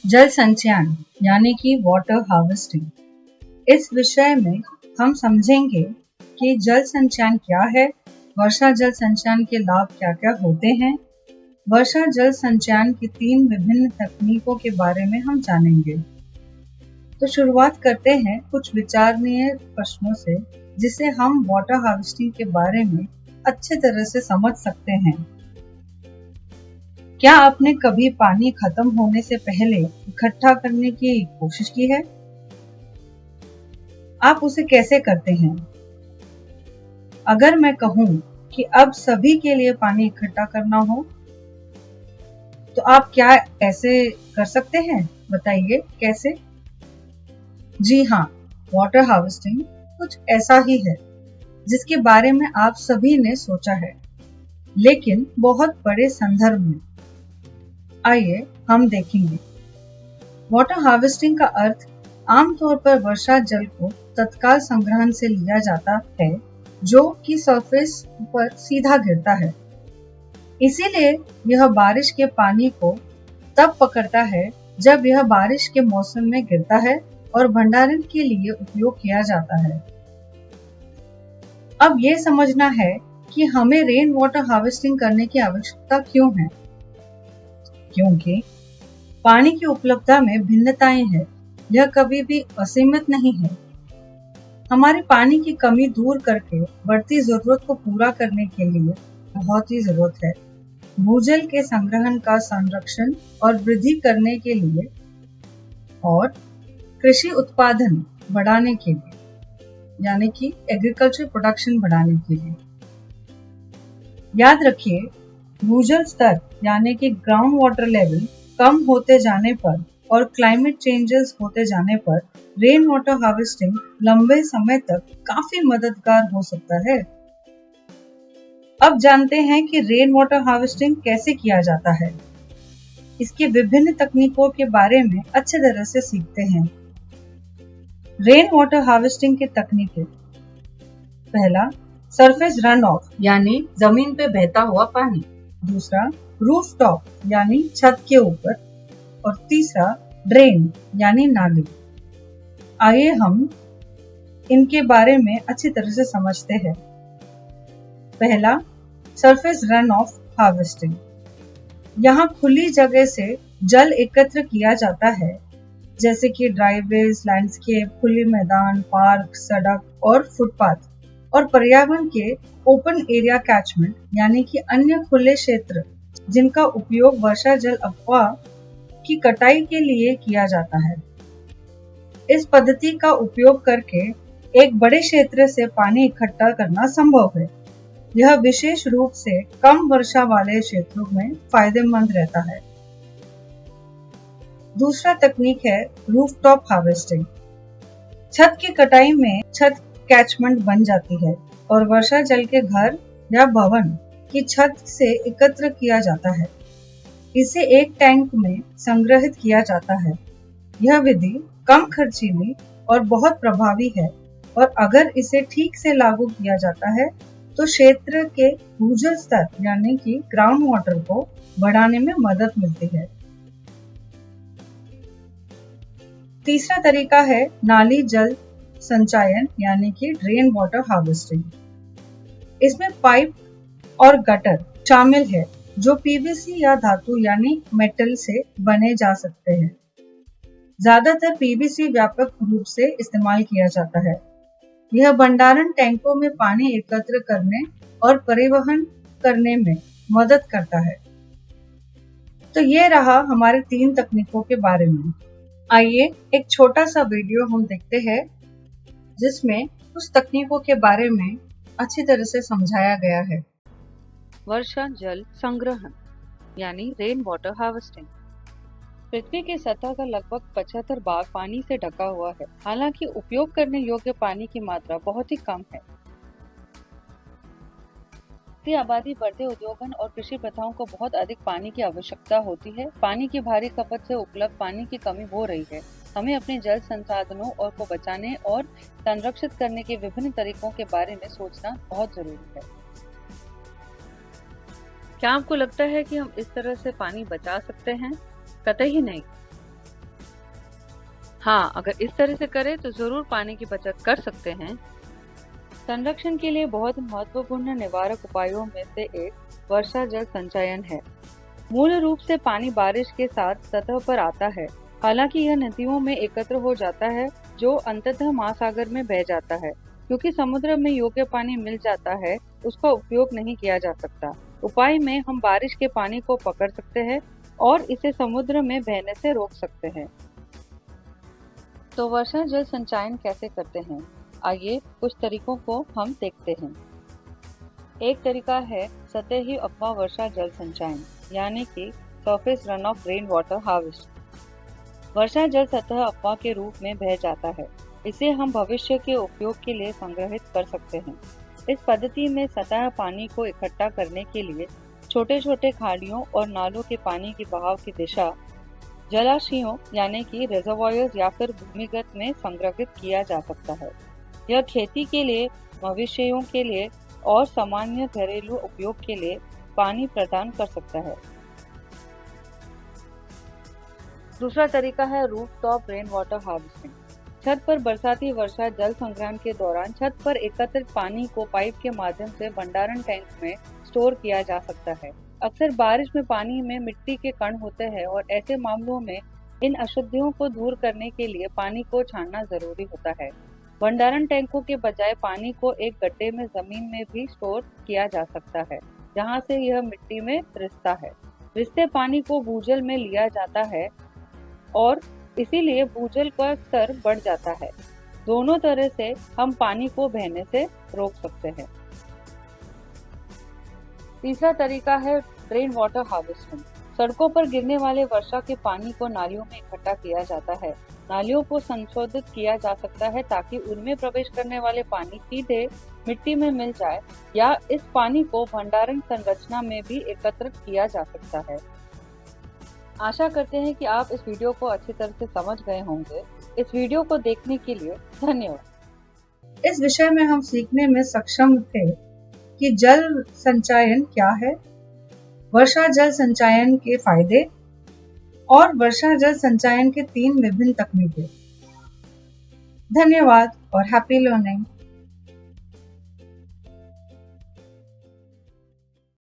जल संचयन यानी कि वाटर हार्वेस्टिंग। इस विषय में हम समझेंगे कि जल संचयन क्या है, वर्षा जल संचयन के लाभ क्या क्या होते हैं। वर्षा जल संचयन की 3 विभिन्न तकनीकों के बारे में हम जानेंगे। तो शुरुआत करते हैं कुछ विचारणीय प्रश्नों से, जिससे हम वाटर हार्वेस्टिंग के बारे में अच्छे तरह से समझ सकते हैं। क्या आपने कभी पानी खत्म होने से पहले इकट्ठा करने की कोशिश की है? आप उसे कैसे करते हैं? अगर मैं कहूं कि अब सभी के लिए पानी इकट्ठा करना हो, तो आप क्या ऐसे कर सकते हैं? बताइए कैसे? जी हाँ, वाटर हार्वेस्टिंग कुछ ऐसा ही है जिसके बारे में आप सभी ने सोचा है, लेकिन बहुत बड़े संदर्भ में। आइए हम देखेंगे। वाटर हार्वेस्टिंग का अर्थ आमतौर पर वर्षा जल को तत्काल संग्रहण से लिया जाता है, जो कि सरफेस पर सीधा गिरता है। इसीलिए यह बारिश के पानी को तब पकड़ता है जब यह बारिश के मौसम में गिरता है और भंडारण के लिए उपयोग किया जाता है। अब ये समझना है कि हमें रेन वाटर हार्वेस्टिंग करने की आवश्यकता क्यों है। क्योंकि पानी की उपलब्धता में भिन्नताएं हैं, यह कभी भी असीमित नहीं है। हमारी पानी की कमी दूर करके बढ़ती जरूरत को पूरा करने के लिए बहुत ही जरूरत है भूजल के संग्रहण का संरक्षण और वृद्धि करने के लिए और कृषि उत्पादन बढ़ाने के लिए, यानी कि एग्रीकल्चर प्रोडक्शन बढ़ाने के लिए। याद रखिए, भूजल स्तर यानी कि ग्राउंड वाटर लेवल कम होते जाने पर और क्लाइमेट चेंजेस होते जाने पर रेन वाटर हार्वेस्टिंग लंबे समय तक काफी मददगार हो सकता है। अब जानते हैं कि रेन वाटर हार्वेस्टिंग कैसे किया जाता है। इसकी विभिन्न तकनीकों के बारे में अच्छे तरह से सीखते हैं। रेन वाटर हार्वेस्टिंग की तकनीकें। पहला, सरफेस रन ऑफ यानी जमीन पे बहता हुआ पानी। दूसरा, रूफ टॉप यानी छत के ऊपर। और तीसरा, ड्रेन यानी नाली। आइए हम इनके बारे में अच्छी तरह से समझते हैं। पहला, सरफेस रन ऑफ हार्वेस्टिंग। यहाँ खुली जगह से जल एकत्र किया जाता है, जैसे कि ड्राइवेज, लैंडस्केप, खुले मैदान, पार्क, सड़क और फुटपाथ, और पर्यावरण के ओपन एरिया कैचमेंट यानी कि अन्य खुले क्षेत्र जिनका उपयोग वर्षा जल अफवाह की कटाई के लिए किया जाता है। इस पद्धति का उपयोग करके एक बड़े क्षेत्र से पानी इकट्ठा करना संभव है। यह विशेष रूप से कम वर्षा वाले क्षेत्रों में फायदेमंद रहता है। दूसरा तकनीक है रूफटॉप हार्वेस्टिंग। छत की कटाई में छत कैचमेंट बन जाती है और वर्षा जल के घर या भवन की छत से एकत्र किया जाता है। इसे एक टैंक में संग्रहित किया जाता है। यह विधि कम खर्चीली और बहुत प्रभावी है, और अगर इसे ठीक से लागू किया जाता है तो क्षेत्र के भूजल स्तर यानी कि ग्राउंड वाटर को बढ़ाने में मदद मिलती है। तीसरा तरीका है नाली जल संचयन यानी कि ड्रेन वाटर हार्वेस्टिंग। इसमें पाइप और गटर शामिल है जो पीवीसी या धातु यानी मेटल से बने जा सकते हैं। ज्यादातर पीवीसी व्यापक रूप से इस्तेमाल किया जाता है। यह भंडारण टैंकों में पानी एकत्र करने और परिवहन करने में मदद करता है। तो ये रहा हमारे 3 तकनीकों के बारे में। आइए एक छोटा सा वीडियो हम देखते हैं, जिसमें उस तकनीकों के बारे में अच्छी तरह से समझाया गया है। वर्षा जल संग्रहण यानी रेन वाटर हार्वेस्टिंग। पृथ्वी की सतह का लगभग 75 भाग पानी से ढका हुआ है। हालांकि उपयोग करने योग्य पानी की मात्रा बहुत ही कम है। बढ़ती आबादी, बढ़ते उद्योगन और कृषि प्रथाओं को बहुत अधिक पानी की आवश्यकता होती है। पानी की भारी खपत से उपलब्ध पानी की कमी हो रही है। हमें अपने जल संसाधनों और को बचाने और संरक्षित करने के विभिन्न तरीकों के बारे में सोचना बहुत जरूरी है। क्या आपको लगता है कि हम इस तरह से पानी बचा सकते हैं? कतई नहीं। हाँ, अगर इस तरह से करें तो जरूर पानी की बचत कर सकते हैं। संरक्षण के लिए बहुत महत्वपूर्ण निवारक उपायों में से एक वर्षा जल संचयन है। मूल रूप से पानी बारिश के साथ सतह पर आता है। हालांकि यह नदियों में एकत्र हो जाता है, जो अंततः महासागर में बह जाता है। क्योंकि समुद्र में योग्य पानी मिल जाता है, उसका उपयोग नहीं किया जा सकता। उपाय में हम बारिश के पानी को पकड़ सकते हैं और इसे समुद्र में बहने से रोक सकते हैं। तो वर्षा जल संचयन कैसे करते हैं? आइए कुछ तरीकों को हम देखते हैं। एक तरीका है सतही अथवा वर्षा जल संचयन, यानी कि surface runoff rain water harvest. वर्षा जल सतह अफवाह के रूप में बह जाता है। इसे हम भविष्य के उपयोग के लिए संग्रहित कर सकते हैं। इस पद्धति में सतह पानी को इकट्ठा करने के लिए छोटे छोटे खाड़ियों और नालों के पानी की बहाव की दिशा जलाशयों यानी कि रिजर्वॉयर्स या फिर भूमिगत में संग्रहित किया जा सकता है। यह खेती के लिए, मवेशियों के लिए और सामान्य घरेलू उपयोग के लिए पानी प्रदान कर सकता है। दूसरा तरीका है रूफटॉप रेन वाटर हार्वेस्टिंग। छत पर बरसाती वर्षा जल संग्रहण के दौरान छत पर एकत्रित पानी को पाइप के माध्यम से भंडारण टैंक में स्टोर किया जा सकता है। अक्सर बारिश में पानी में मिट्टी के कण होते हैं और ऐसे मामलों में इन अशुद्धियों को दूर करने के लिए पानी को छानना जरूरी होता है। भंडारण टैंकों के बजाय पानी को एक गड्ढे में जमीन में भी स्टोर किया जा सकता है, जहां से यह मिट्टी में रिसता है। रिसते पानी को भूजल में लिया जाता है और इसीलिए भूजल का स्तर बढ़ जाता है। दोनों तरह से हम पानी को बहने से रोक सकते हैं। तीसरा तरीका है रेन वाटर हार्वेस्टिंग। सड़कों पर गिरने वाले वर्षा के पानी को नालियों में इकट्ठा किया जाता है। नालियों को संशोधित किया जा सकता है ताकि उनमें प्रवेश करने वाले पानी सीधे मिट्टी में मिल जाए, या इस पानी को भंडारण संरचना में भी एकत्रित किया जा सकता है। आशा करते हैं कि आप इस वीडियो को अच्छी तरह से समझ गए होंगे। इस वीडियो को देखने के लिए धन्यवाद। इस विषय में हम सीखने में सक्षम थे कि जल संचयन क्या है, वर्षा जल संचयन के फायदे और वर्षा जल संचयन के 3 विभिन्न तकनीकें। धन्यवाद और हैप्पी लर्निंग।